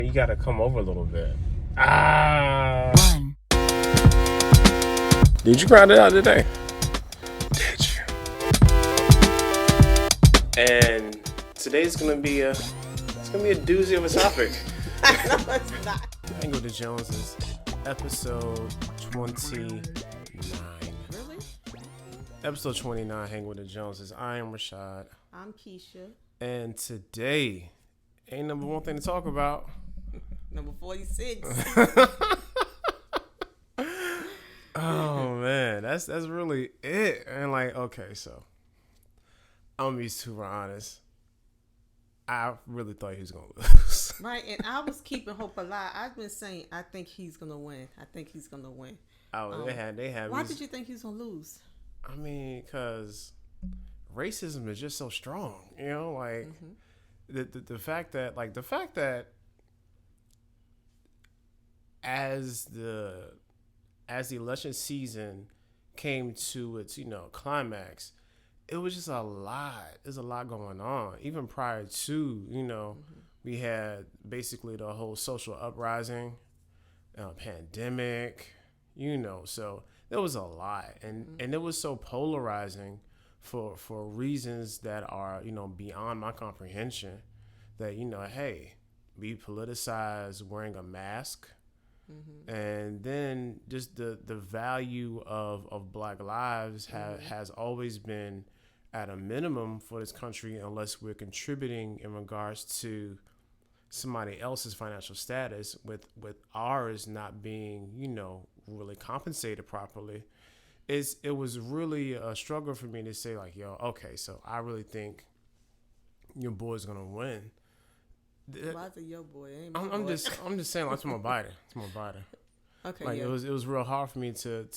You gotta come over a little bit. Ah. Did you grind it out today? Did you? And today's gonna be a doozy of a topic. No, it's not. Hang with the Joneses, episode 29. Really? Episode 29, Hang with the Joneses. I am Rashad. I'm Kesha. And today, ain't number one thing to talk about. Number 46. Oh man, that's really it. And like, okay, so I'm gonna be super honest. I really thought he was gonna lose. Right, and I was keeping hope alive. I've been saying I think he's gonna win. Oh, they had. Why did you think he was gonna lose? I mean, because racism is just so strong, you know, like the fact that as the election season came to its, climax, it was just a lot. There's a lot going on. Even prior to, we had basically the whole social uprising, pandemic, so there was a lot. And it was so polarizing for reasons that are, beyond my comprehension, that, hey, we politicize wearing a mask. And then just the value of Black lives has always been at a minimum for this country, unless we're contributing in regards to somebody else's financial status, with ours not being, really compensated properly. It was really a struggle for me to say, like, yo, okay, so I really think your boy's gonna win. Why is it your boy? Ain't my I'm boy. just saying, like, it's my body. Okay, Like, yeah. it was real hard for me to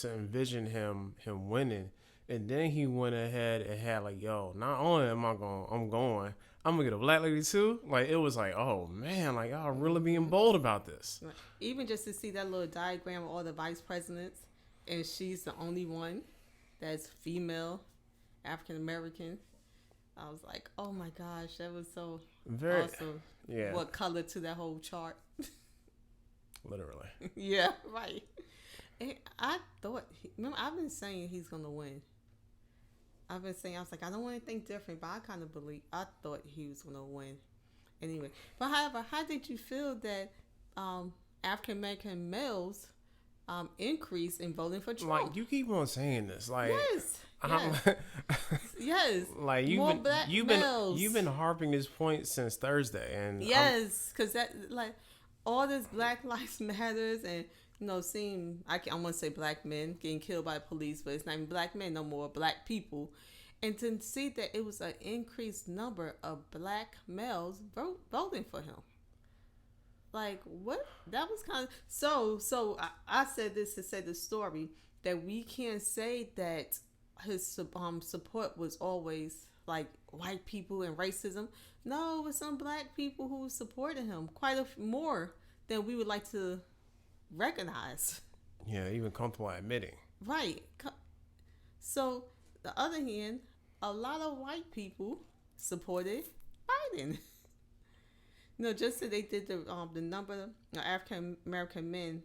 envision him winning, and then he went ahead and had, like, yo, not only I'm gonna get a black lady too. Like, it was like, oh man, like, y'all really being bold about this. Even just to see that little diagram of all the vice presidents, and she's the only one that's female, African American. I was like, oh my gosh, that was so Very awesome. Yeah, What color to that whole chart? literally. Yeah, right. And I thought, remember, I've been saying he's going to win. I was like, I don't want to think different, but I thought he was going to win. Anyway, but however, how did you feel that African American males increased in voting for Trump? Like, you keep on saying this, like, Yes. I'm, Yes. like, More black males. you've been harping this point since Thursday, and Yes, because that, like, all this Black Lives Matters and, seeing, I want to say black men getting killed by police, but it's not even black men no more, black people. And to see that it was an increased number of black males voting for him. Like, what? That was kind of... So I said this to say the story, that we can't say that his support was always like white people and racism. No, it was some black people who supported him quite more than we would like to recognize. yeah, even comfortable admitting. Right. So, the other hand, a lot of white people supported Biden. Just so they did the number of African American men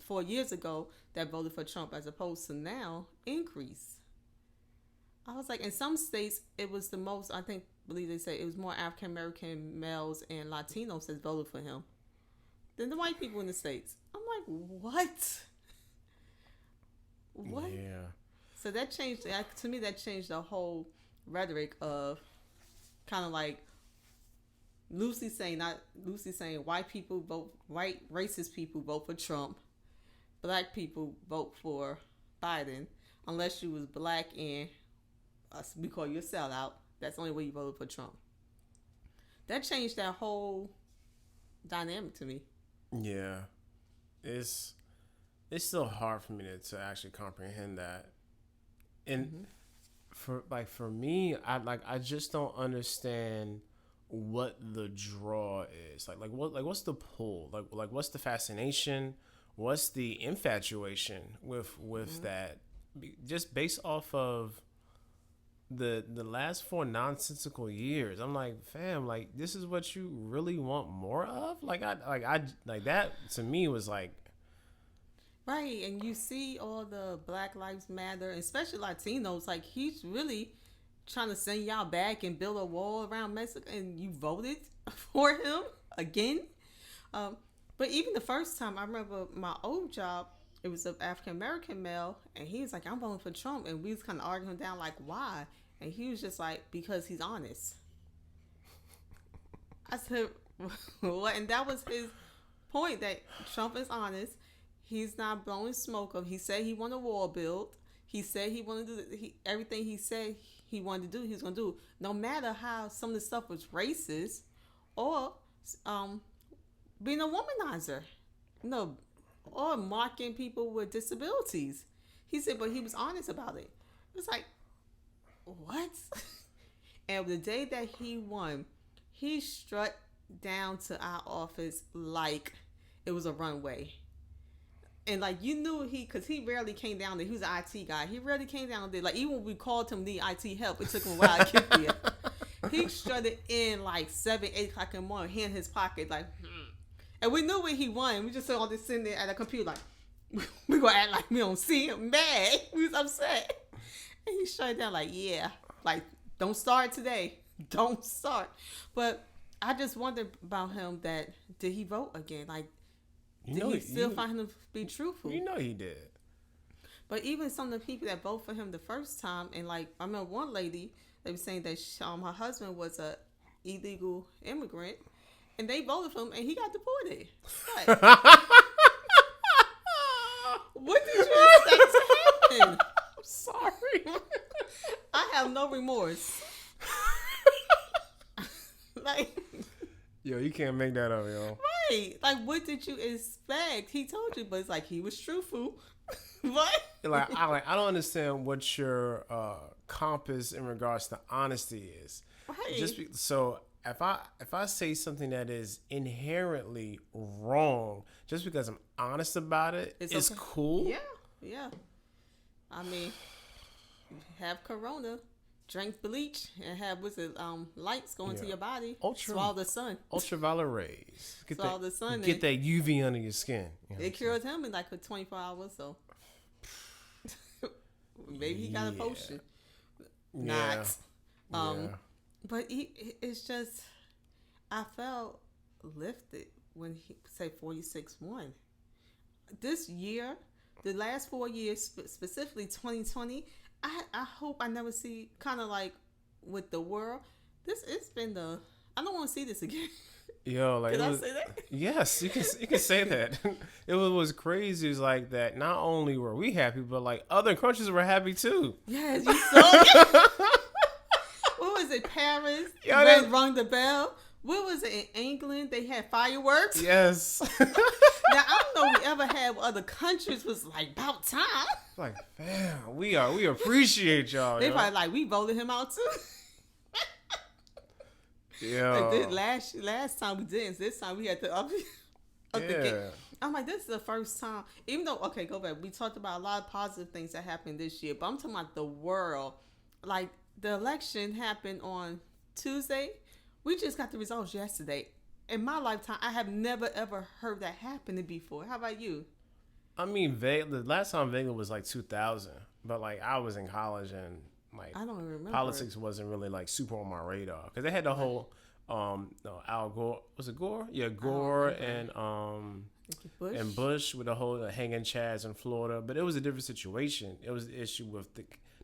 4 years ago that voted for Trump, as opposed to now, increase. I was like, in some states, it was the most, believe they say it was more African American males and Latinos that voted for him than the white people in the States. I'm like, what? What? Yeah. So that changed, to me, that changed the whole rhetoric of kind of like loosely saying white racist people vote for Trump, black people vote for Biden, unless you was black and we call you a sellout. That's the only way you voted for Trump. That changed that whole dynamic to me. Yeah, it's still hard for me to actually comprehend that, and for me, I just don't understand what the draw is. What's the pull? Like what's the fascination? What's the infatuation with that? Just based off of the last 4 nonsensical years. I'm like, fam, like this is what you really want more of? Like that to me was like, right. And you see all the Black Lives Matter, especially Latinos, like he's really trying to send y'all back and build a wall around Mexico, and you voted for him again. But even the first time, I remember my old job, it was an African American male, and he was like, I'm voting for Trump. And we was kind of arguing down, like, why? And he was just like, because he's honest. I said, what? And that was his point, that Trump is honest. He's not blowing smoke up. He said he wanted a wall built. He said he wanted to do everything he said he wanted to do, he was going to do. No matter how some of the stuff was racist or being a womanizer. No, or mocking people with disabilities. He said, but he was honest about it. It was like, what? And the day that he won, he strut down to our office like it was a runway. And like you knew because he rarely came down there. He was an IT guy. He rarely came down there. Like even when we called him the IT help, it took him a while to get there. He strutted in like 7, 8 o'clock in the morning, hand in his pocket, like, And we knew when he won. We just saw all this sitting there at a computer, like, we gonna act like we don't see him. Mad. We was upset. And he shut down, like, yeah, like, don't start today. Don't start. But I just wondered about him that did he vote again? Like, did he still find him to be truthful? You know he did. But even some of the people that voted for him the first time, and like I remember one lady, they were saying that her husband was a illegal immigrant, and they voted for him, and he got deported. Like, what did you expect to happen? I'm sorry. I have no remorse. Like, yo, you can't make that up, yo. Right. Like, what did you expect? He told you, but it's like he was truthful. What? I don't understand what your compass in regards to honesty is. Right. So if I say something that is inherently wrong, just because I'm honest about it, it's okay. Cool. Yeah. I mean, have Corona, drink bleach, and have lights going to your body. Swallow the sun. Ultraviolet rays. Swallow the sun. Get that UV under your skin. It cured him in like 24 hours, so maybe he got a potion. Yeah. But it's just, I felt lifted when he said 46-1. This year, the last 4 years, specifically 2020, I hope I never see, kind of like with the world, it's been I don't want to see this again. Yo, like, can I say that? Yes, you can say that. It was crazy. It's like that. Not only were we happy, but like other countries were happy too. Yes, you saw it. What was it? Paris. Yo, rung the bell. What was it in England? They had fireworks. Yes. Now I don't know if we ever had what other countries was like about time. Like, man, we appreciate y'all. They probably like we voted him out too. Yeah. Like last time we didn't. This time we had to up the game. I'm like, this is the first time. Even though, okay, go back. We talked about a lot of positive things that happened this year, but I'm talking about the world. Like the election happened on Tuesday. We just got the results yesterday. In my lifetime, I have never ever heard that happen before. How about you? I mean, the last time Vegas was like 2000, but like I was in college and. Like, I don't remember. Politics wasn't really like super on my radar because they had the whole Al Gore, was it Gore? Yeah, Gore and Bush with the whole hanging chads in Florida, but it was a different situation. It was the issue with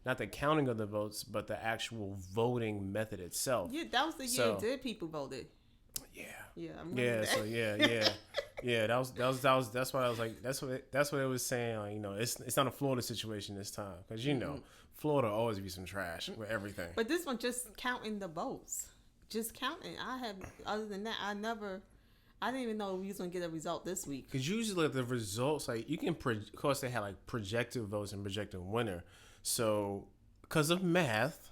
not the counting of the votes, but the actual voting method itself. Yeah, that was the year dead people voted. Yeah. Yeah, I remember that. So yeah, that's why I was like, that's what it was saying. Like, you know, it's not a Florida situation this time because you know. Florida always be some trash with everything. But this one just counting the votes. Just counting. Other than that, I didn't even know we was going to get a result this week. Because usually the results, like you can, of course they had like projected votes and projected winner. So because of math,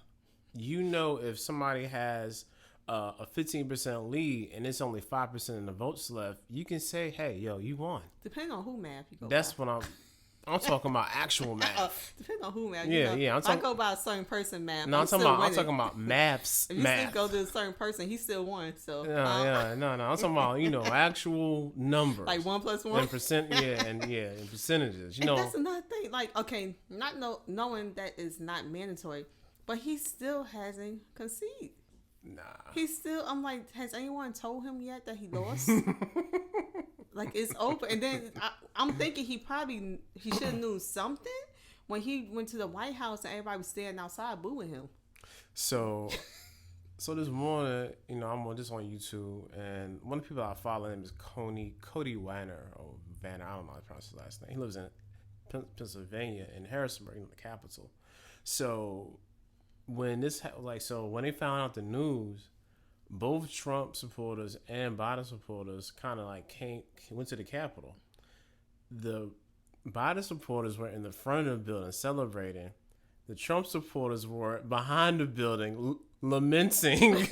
you know if somebody has a 15% lead and it's only 5% of the votes left, you can say, hey, yo, you won. Depending on who math you go That's by. what I'm... I'm talking about actual math. Depending on who, man. Yeah, yeah. If I go by a certain person, man. No, I'm talking about maths. If you math. still go to a certain person, he still won. So No. I'm talking about actual numbers. Like 1 + 1 and percent. and percentages. And that's another thing. Like, okay, not knowing that is not mandatory, but he still hasn't conceded. Nah. He's still. I'm like, has anyone told him yet that he lost? Like, it's over. And then I'm thinking he should have knew something when he went to the White House and everybody was standing outside booing him. So this morning, I'm just on YouTube, and one of the people I follow him is Cody Vanner, or Vanner. I don't know how to pronounce his last name. He lives in Pennsylvania, in Harrisonburg, the capital. So when when they found out the news, both Trump supporters and Biden supporters kind of went to the Capitol. The Biden supporters were in the front of the building celebrating. The Trump supporters were behind the building lamenting,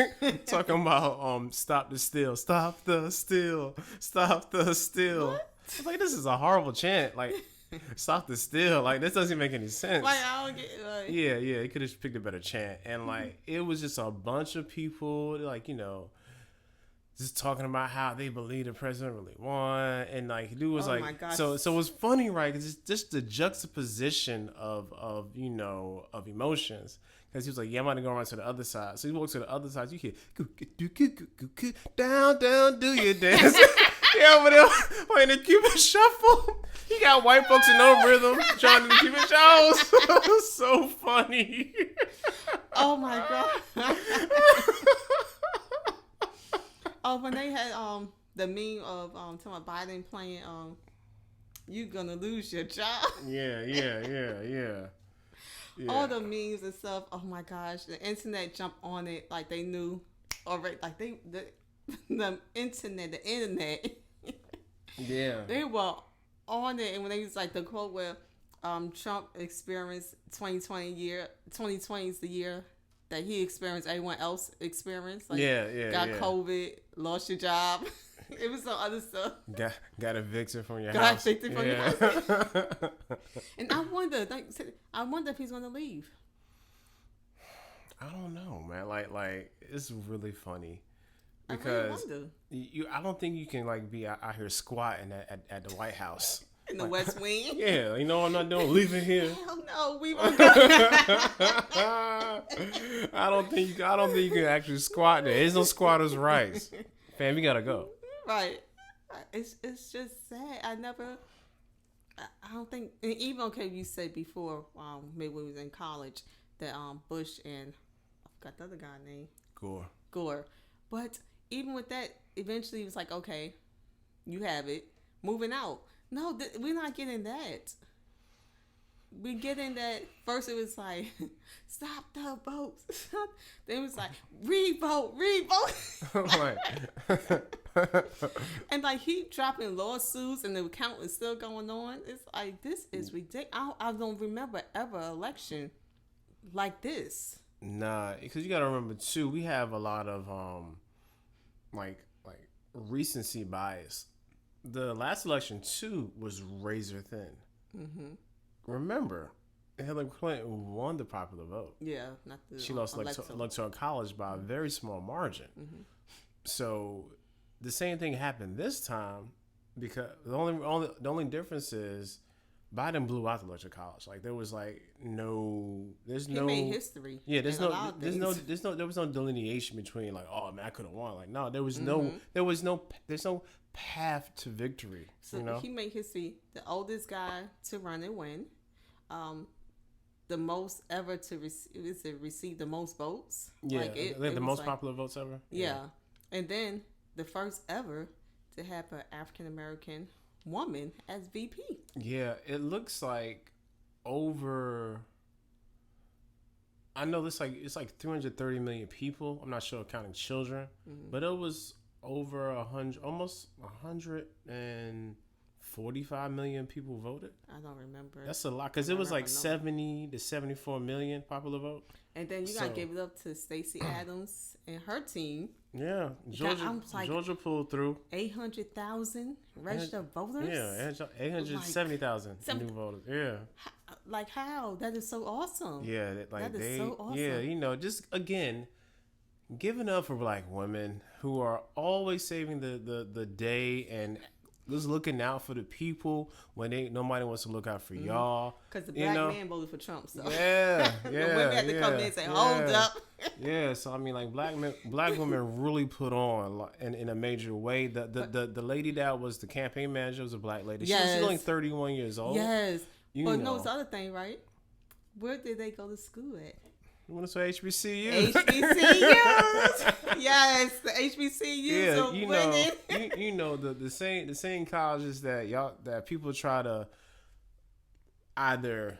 talking about stop the steal, stop the steal, stop the steal. What? It's like, this is a horrible chant. Like, stop the steal. Like, this doesn't make any sense. Like, I don't get Yeah, he could have picked a better chant. And it was just a bunch of people, just talking about how they believe the president really won. And dude was my gosh. so it was funny, right? Cause it's just the juxtaposition of emotions. Because he was like, yeah, I'm going to go around to the other side. So he walks to the other side. You hear, down, do your dance. Yeah, over there playing the Cuban shuffle. He got white folks in no rhythm trying to do the Cuban shows. It was so funny. Oh my God. When they had the meme of talking about Biden playing "You Gonna Lose Your Job." Yeah. All the memes and stuff. Oh my gosh, the internet jumped on it like they knew already. Like the internet. Yeah. They were on it, and when they was like the quote where Trump experienced 2020 is the year that he experienced, everyone else experienced. Like, got COVID, lost your job. It was some other stuff. Got evicted from your house. house. Got evicted from your house. And I wonder if he's going to leave. I don't know, man. Like it's really funny Because I really wonder. I don't think you can be out here squatting at the White House. In the West Wing? Yeah, I'm not doing leaving here. Hell no, we won't go. I don't think you can actually squat there. There's no squatters' rights. Fam, you gotta go. Right. It's just sad. I don't think, and even you said before, maybe when we was in college, that Bush and I forgot the other guy's name. Gore. But even with that, eventually it was like, okay, you have it. Moving out. No, we're not getting that. We getting that. First it was like, stop the votes. Then it was like, revote. And he dropping lawsuits and the count is still going on. It's like, this is ridiculous. I don't remember ever an election like this. Nah, because you got to remember too, we have a lot of recency bias. The last election too was razor thin. Mm-hmm. Remember, Hillary Clinton won the popular vote. Yeah, not the. She lost electoral college by a very small margin. Mm-hmm. So the same thing happened this time, because the only difference is Biden blew out the electoral college. There was he made history. Yeah, there was no delineation between oh man, I could have won. No, there's no path to victory. So he made history. The oldest guy to run and win. The most ever to receive the most votes. Yeah, the most popular votes ever. Yeah, and then the first ever to have an African American woman as VP. Yeah, it looks like over. I know it's 330 million people. I'm not sure counting children, but it was over 100, almost 145 million people voted. I don't remember. That's a lot, because it was 70 to 74 million popular vote. And then you gotta give it up to Stacey Adams and her team. Yeah, I'm like, Georgia pulled through. 800,000 registered voters. Yeah, 870,000 new voters. Yeah. Like how? That is so awesome. Yeah, That is so awesome. Yeah, just again, giving up for black women who are always saving the day and just looking out for the people when nobody wants to look out for y'all. Because the black man voted for Trump, so yeah, the women had to come in and say, "Hold up." Yeah, so I mean, like black women really put on in a major way. The lady that was the campaign manager was a black lady. Yes. She's only 31 years old. Yes. But no, it's the other thing, right? Where did they go to school at? You want to say HBCUs? HBCUs. Yes, the HBCUs are winning. you know the same colleges that people try to either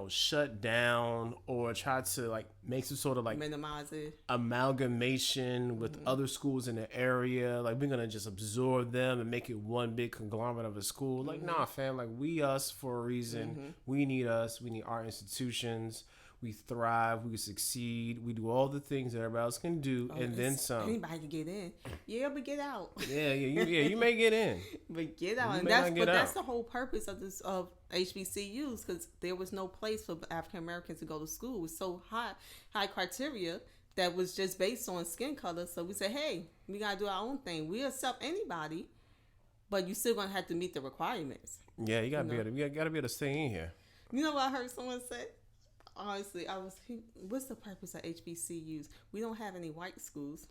shut down or try to like make some sort of like minimize it, amalgamation with other schools in the area. Like we're gonna just absorb them and make it one big conglomerate of a school. Like nah, fam. Like we us for a reason. We need us. We need our institutions. We thrive, we succeed, we do all the things that everybody else can do, and then some. Anybody can get in. Yeah, but get out. You may get in. But get out. And that's the whole purpose of HBCUs, because there was no place for African Americans to go to school. It was so high criteria that was just based on skin color. So we said, hey, we got to do our own thing. We accept anybody, but you still going to have to meet the requirements. Yeah, you got to be able to stay in here. You know what I heard someone say? Honestly, what's the purpose of HBCUs? We don't have any white schools.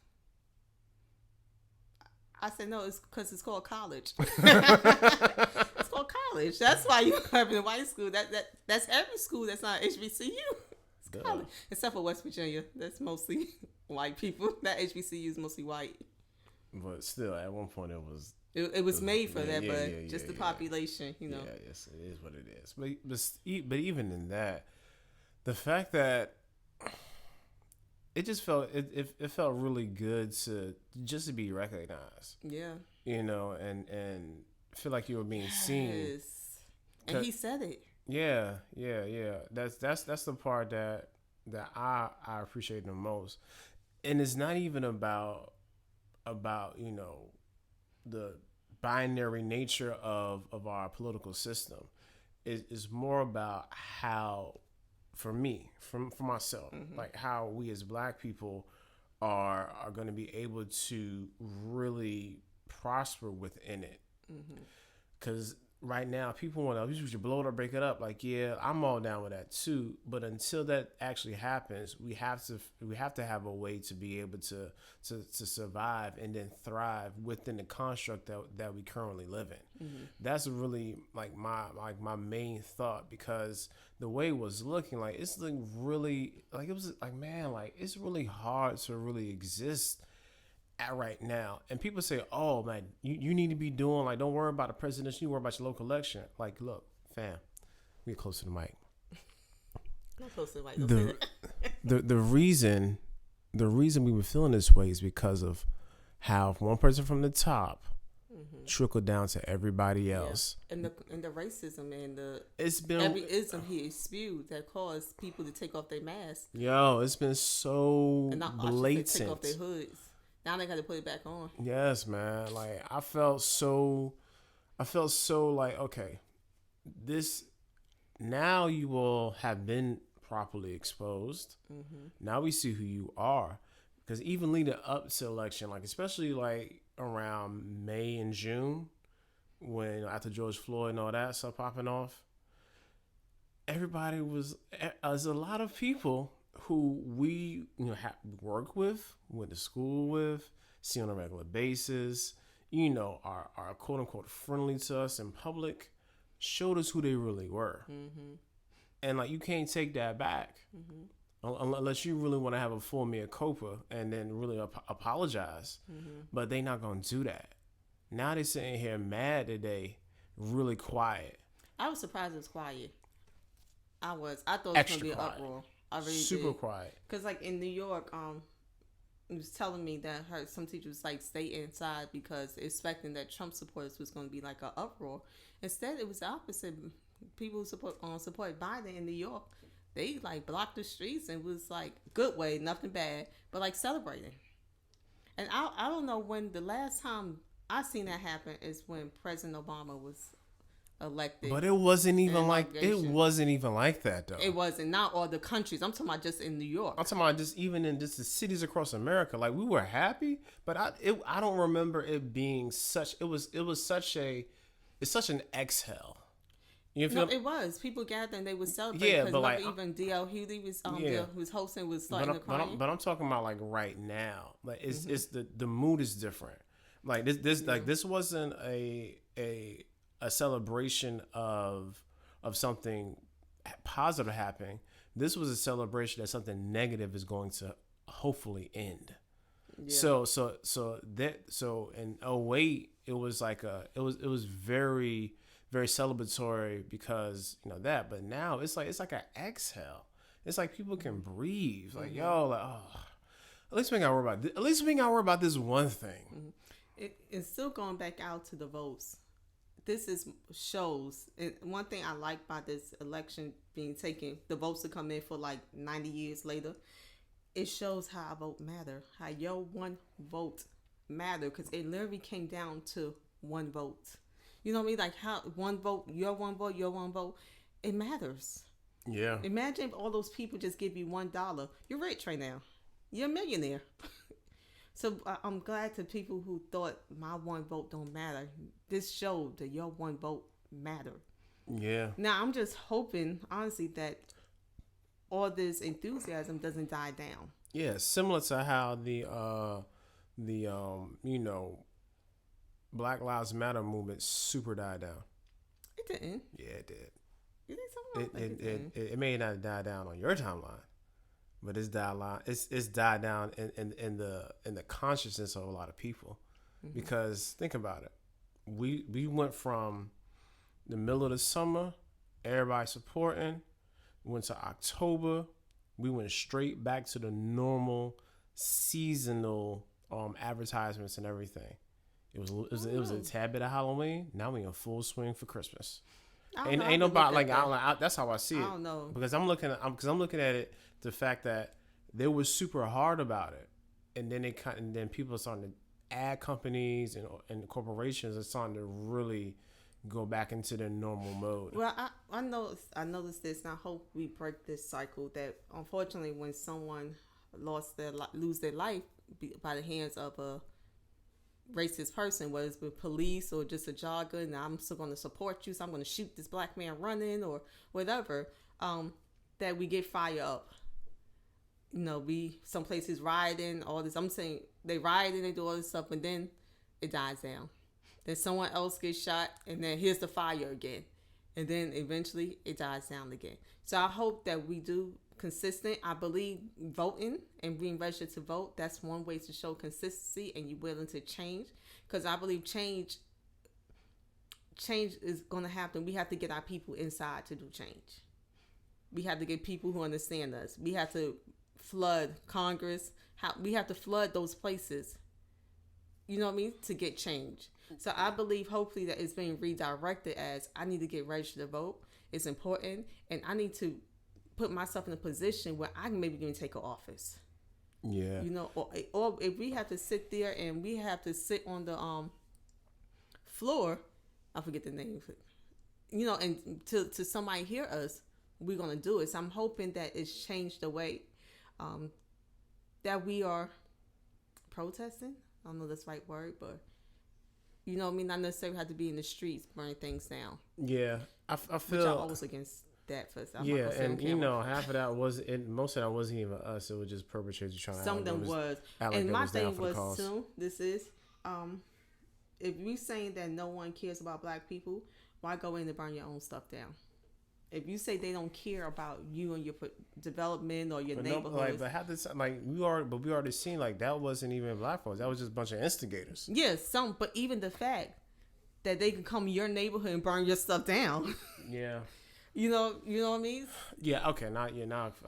I said, no, it's because it's called college. It's called college. That's why you have a white school. That's every school that's not HBCU. It's college. Except for West Virginia. That's mostly white people. That HBCU is mostly white. But still, at one point it was made for that, but just the population, Yeah, yes, it is what it is. But even in that, the fact that it just felt it felt really good to be recognized. Yeah. And feel like you were being seen. And he said it. Yeah. That's the part that I appreciate the most. And it's not even about the binary nature of our political system. It's more about how, for me, for myself, like how we as black people are going to be able to really prosper within it. Because right now, people want to, you should blow it or break it up. Like, yeah, I'm all down with that too. But until that actually happens, we have to have a way to be able to survive and then thrive within the construct that we currently live in. That's really like my main thought, because the way it was looking, like it's like really, like it was like, man, like it's really hard to really exist at right now. And people say, oh man, you need to be doing, like, don't worry about the presidential, you worry about your local election. Like, look, fam, get close to the mic. Not close to the mic. The reason we were feeling this way is because of how one person from the top trickled down to everybody else. Yeah. And the racism and it's been every ism he spewed that caused people to take off their masks. Yo, it's been so blatant. Take off their hoods. Now they got to put it back on. Yes, man. Like I felt so like, okay, this, now you all have been properly exposed. Now we see who you are, because even leading up to election, like especially like around May and June, when after George Floyd and all that stuff popping off, everybody there's a lot of people who we work with, went to school with, see on a regular basis, are quote unquote friendly to us in public, showed us who they really were. And like, you can't take that back unless you really want to have a full mea culpa and then really apologize. But they not going to do that. Now they sitting here mad today, really quiet. I was surprised it was quiet. I thought it was going to be an uproar. I really super did. Quiet. Because like in New York, it was telling me that some teachers like stay inside because expecting that Trump supporters was going to be like an uproar. Instead, it was the opposite. People who support Biden in New York, they like blocked the streets and was like good way, nothing bad, but like celebrating. And I don't know when the last time I seen that happen is when President Obama was elected. But it wasn't even like that though. It wasn't. Not all the countries. I'm talking about just in New York. I'm talking about just even in just the cities across America. Like we were happy, but I don't remember it being such. It's such an exhale. You feel? No, it was. People gathered and they would celebrate. Yeah, but like even D.L. Hughley was was hosting, was starting to cry. But I'm talking about like right now. Like it's the mood is different. Like this wasn't a celebration of something positive happening. This was a celebration that something negative is going to hopefully end. Yeah. So in 2008 it was like it was very, very celebratory because that, but now it's like an exhale. It's like people can breathe. Like yo, like at least we ain't gotta worry about this. At least we ain't gotta worry about this one thing. It's still going back out to the votes. This shows one thing I like about this election being taken, the votes to come in for like 90 years later. It shows how a vote matter, how your one vote matter, because it literally came down to one vote. You know what I mean? Like how one vote, your one vote, it matters. Yeah. Imagine if all those people just give you $1. You're rich right now. You're a millionaire. So I'm glad to people who thought my one vote don't matter. This showed that your one vote matter. Yeah. Now I'm just hoping, honestly, that all this enthusiasm doesn't die down. Yeah, similar to how the Black Lives Matter movement super died down. It didn't. Yeah, it did. You think so? It may not die down on your timeline, but it's died down in the consciousness of a lot of people. Mm-hmm. Because think about it, we went from the middle of the summer, everybody supporting, went to October, we went straight back to the normal seasonal advertisements and everything. It was a tad bit of Halloween. Now we in full swing for Christmas. Ain't nobody like that's how I see it. I don't know because I'm looking at it, the fact that they were super hard about it, and then people are starting to ad companies and corporations are starting to really go back into their normal mode. Well, I noticed this, and I hope we break this cycle that unfortunately when someone lose their life by the hands of a racist person, whether it's with police or just a jogger, and I'm still going to support you, so I'm going to shoot this black man running or whatever, that we get fired up. Some places rioting, all this. I'm saying they rioting, they do all this stuff, and then it dies down. Then someone else gets shot, and then here's the fire again. And then eventually it dies down again. So I hope that we do consistent. I believe voting and being registered to vote, that's one way to show consistency and you're willing to change. Because I believe change is going to happen. We have to get our people inside to do change. We have to get people who understand us. We have to flood Congress. We have to flood those places, you know what I mean, to get change. So I believe hopefully that it's being redirected as I need to get registered to vote. It's important. And I need to put myself in a position where I can maybe even take an office. Yeah. Or if we have to sit there and we have to sit on the floor, I forget the name of it, and to somebody hear us, we're going to do it. So I'm hoping that it's changed the way that we are protesting. I don't know that's the right word, but you know what I mean? Not necessarily have to be in the streets burning things down. Yeah. I feel... Which I'm always against that. Yeah, and half of that most of that wasn't even us. It was just perpetrators trying to... Some of them was. And my thing was, too, if you saying that no one cares about black people, why go in and burn your own stuff down? If you say they don't care about you and your development or your neighborhood, we already seen that wasn't even black folks. That was just a bunch of instigators. Yes, but even the fact that they can come to your neighborhood and burn your stuff down. Yeah. You know what I mean? Yeah. Okay. Now I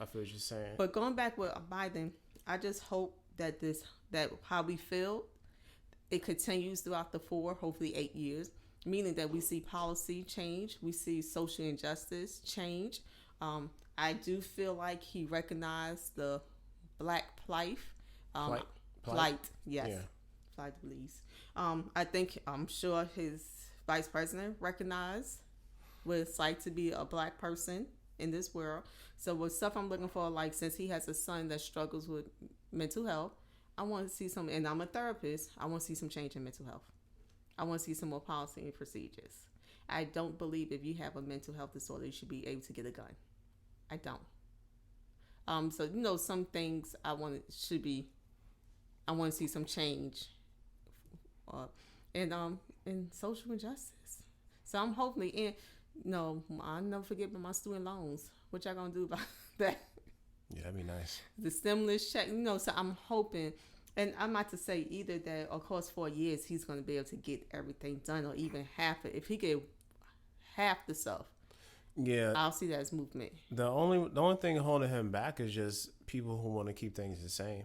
feel what you're saying. But going back with Biden, I just hope that how we feel, it continues throughout the hopefully 8 years. Meaning that we see policy change, we see social injustice change. I do feel like he recognized the black plight. Flight, yes. Yeah. Flight to Belize. I'm sure his vice president recognized what it's like to be a black person in this world. So with stuff I'm looking for, like since he has a son that struggles with mental health, I want to see some, and I'm a therapist, I want to see some change in mental health. I want to see some more policy and procedures. I don't believe if you have a mental health disorder, you should be able to get a gun. I don't. So some things I want to see some change, and social injustice. So I'm hopefully I'll never forget about my student loans. What y'all gonna do about that? Yeah, that'd be nice. The stimulus check, so I'm hoping, and I'm not to say either that, of course, 4 years he's gonna be able to get everything done or even half it. If he get half the stuff, yeah, I'll see that as movement. The only thing holding him back is just people who want to keep things the same.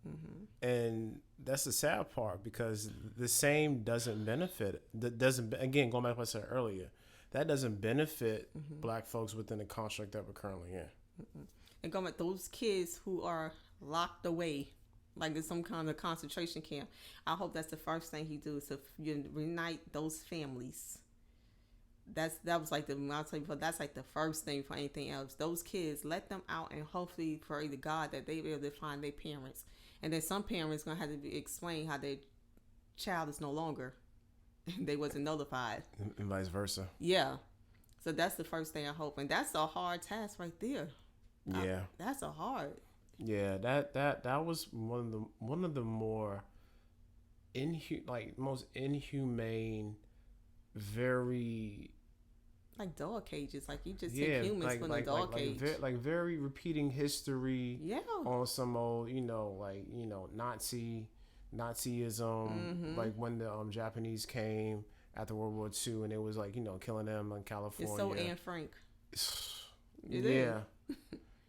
Mm-hmm. And that's the sad part, because the same doesn't benefit. Again, going back to what I said earlier, that doesn't benefit black folks within the construct that we're currently in. Mm-hmm. And going back, those kids who are locked away, like in some kind of concentration camp, I hope that's the first thing he do is to reunite those families. That was like I'll tell you before, that's like the first thing for anything else. Those kids, let them out, and hopefully pray to God that they be able to find their parents. And then some parents gonna have to explain how their child is no longer, and they wasn't notified, and vice versa. Yeah, so that's the first thing I hope, and that's a hard task right there. Yeah, that's a hard. Yeah, that was one of the more most inhumane, very. Like dog cages, like you just take humans from the dog cage. Very repeating history. Yeah. On some old, Nazism. Like when the Japanese came after World War II, and it was killing them in California. It's so Anne Frank. Yeah.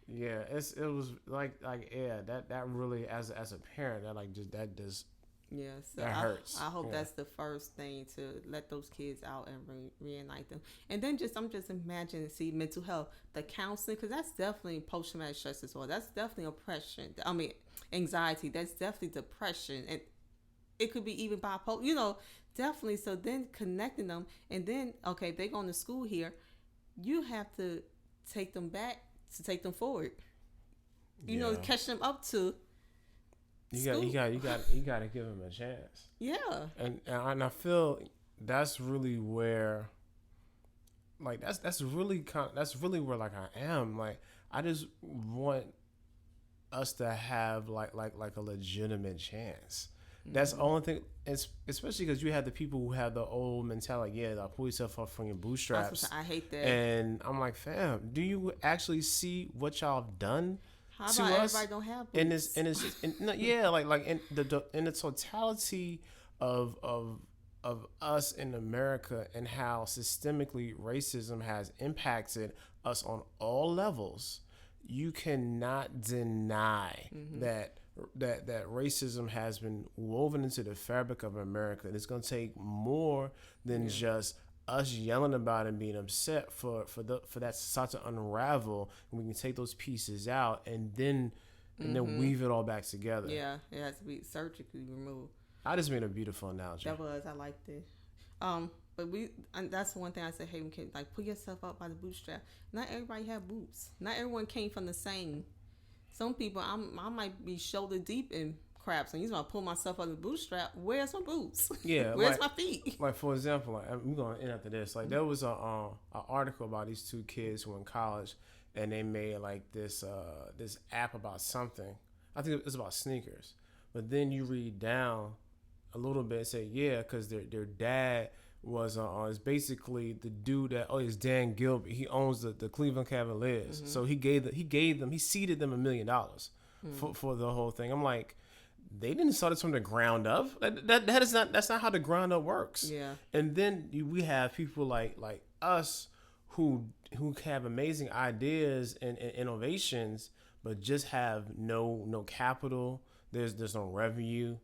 Yeah. It was that really, as a parent, that just. Yeah, so that hurts. I hope that's the first thing, to let those kids out and reunite them. And then I'm just imagining, see, mental health, the counseling, because that's definitely post-traumatic stress disorder. That's definitely oppression. Anxiety. That's definitely depression. And it could be even bipolar, definitely. So then connecting them, and then, okay, if they go to school here, you have to take them back to take them forward. Catch them up to. You got to give him a chance. Yeah. And I feel that's really where, that's really where I am. I just want us to have like a legitimate chance. Mm-hmm. That's the only thing. Especially because you have the people who have the old mentality. Yeah, pull yourself up from your bootstraps. I hate that. And I'm like, fam, do you actually see what y'all have done? How about everybody don't have boots? In the totality of us in America, and how systemically racism has impacted us on all levels, you cannot deny that racism has been woven into the fabric of America. And it's going to take more than just us yelling about it and being upset for that to start to unravel, and we can take those pieces out and then weave it all back together. Yeah, it has to be surgically removed. I just made a beautiful analogy. I liked it. But and that's the one thing I said, hey, we can pull yourself up by the bootstrap. Not everybody have boots. Not everyone came from the same. Some people, I might be shoulder deep in crap, so you want to pull myself out of the bootstrap. Where's my boots? Yeah, where's my feet? For example, I'm going to end after this. There was an article about these two kids who were in college, and they made this app about something. I think it was about sneakers. But then you read down a little bit and say, because their dad was is basically the dude that it's Dan Gilbert. He owns the Cleveland Cavaliers. So he seeded them $1 million for the whole thing. I'm like, they didn't start it from the ground up. That's not how the ground up works. Yeah. And then we have people like us who have amazing ideas and innovations, but just have no capital. There's no revenue.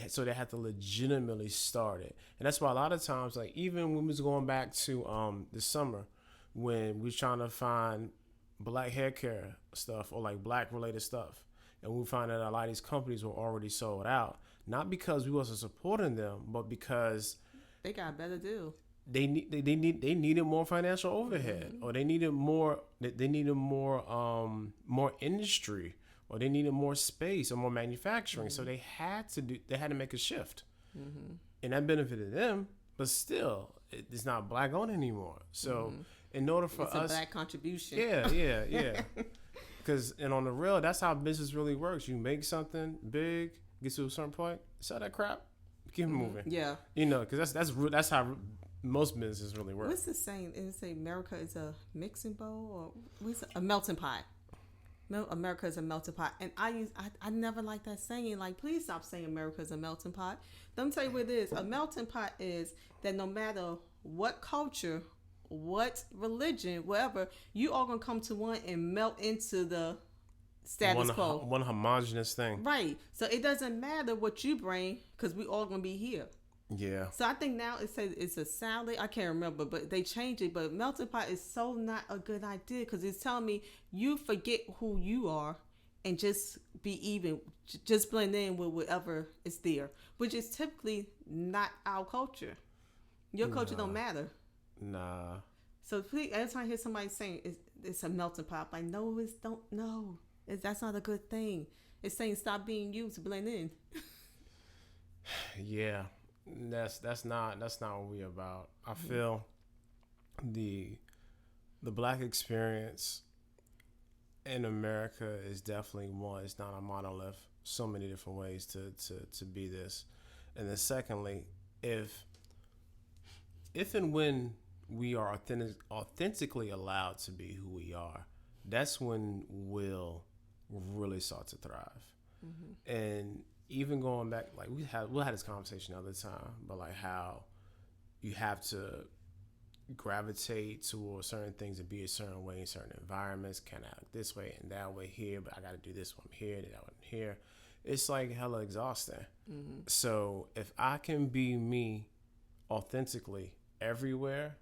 So they have to legitimately start it. And that's why a lot of times, even when we was going back to this summer, when we was trying to find black hair care stuff or black related stuff, and we find that a lot of these companies were already sold out, not because we wasn't supporting them, but because they got a better deal. They needed more financial overhead, or they needed more more industry, or they needed more space or more manufacturing. So they had to make a shift, and that benefited them. But still, it's not black owned anymore. So in order for it's us, a black contribution. Yeah. Because on the real, that's how business really works. You make something big, get to a certain point, sell that crap, keep it moving. Yeah, because that's how most businesses really work. What's the saying? It say America is a mixing bowl, or a melting pot. America is a melting pot, and I never like that saying. Like, please stop saying America is a melting pot. Let me tell you what it is. A melting pot is that no matter what culture, what religion, whatever, you all gonna come to one and melt into the status quo. One homogenous thing, right? So it doesn't matter what you bring, because we all gonna be here. Yeah. So I think now it's a salad. I can't remember, but they changed it. But melting pot is so not a good idea, because it's telling me you forget who you are and just be even, just blend in with whatever is there, which is typically not our culture. Your culture don't matter. Nah. So please, every time I hear somebody saying it's a melting pot, I'm like, no, that's not a good thing. It's saying stop being you to blend in. Yeah. That's not what we about. I feel the black experience in America is definitely one. It's not a monolith. So many different ways to be this. And then secondly, if and when we are authentically allowed to be who we are, that's when we'll really start to thrive. And even going back, like we had this conversation the other time, but like how you have to gravitate towards certain things and be a certain way in certain environments. Can I act this way and that way here, but I got to do this one here, that one here. It's like hella exhausting. So if I can be me authentically everywhere,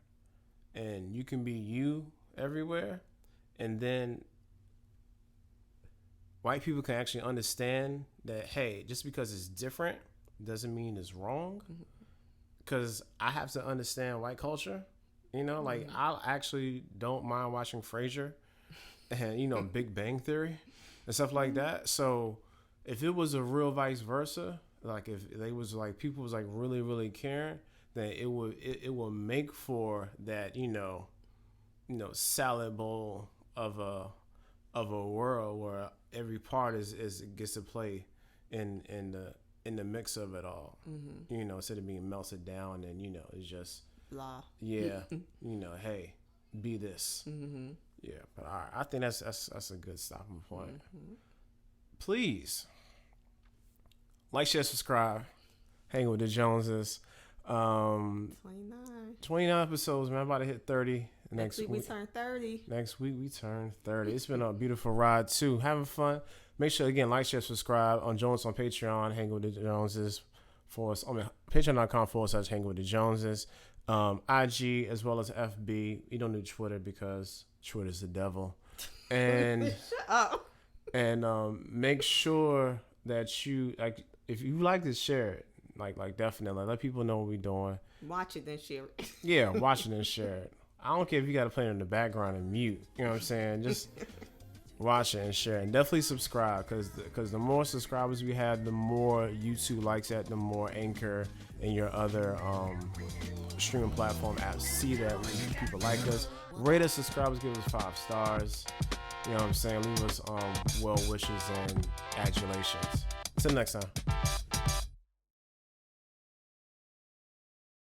and you can be you everywhere, and then white people can actually understand that, hey, just because it's different doesn't mean it's wrong. Because I have to understand white culture. Like I actually don't mind watching Frasier and, Big Bang Theory and stuff like that. So if it was a real vice versa, like if they was like people was like really, really caring, then it will make for that, salad bowl of a world where every part is gets to play in the mix of it all. Instead of being melted down and it's just blah. Yeah. Hey, be this. Yeah, but all right, I think that's a good stopping point. Please like, share, subscribe, hang with the Joneses. 29 episodes, man. I'm about to hit 30. Next week we turn 30. Next week we turn 30. It's been a beautiful ride too. Having fun. Make sure again, like, share, subscribe on Jones on Patreon. Hang with the Joneses for us. Patreon.com/hang with the Joneses. IG as well as FB. You don't do Twitter because Twitter's the devil. And shut up. And make sure that you if you like this, share it. Like definitely let people know what we're doing. Watch it then share it. Yeah, watch it and share it. I don't care if you got to play it in the background and mute. You know what I'm saying? Just watch it and share it. And definitely subscribe because the more subscribers we have, the more YouTube likes it, the more Anchor and your other streaming platform apps see that people like us. Rate us, subscribers, give us 5 stars. You know what I'm saying? Leave us well wishes and adulations. Until next time.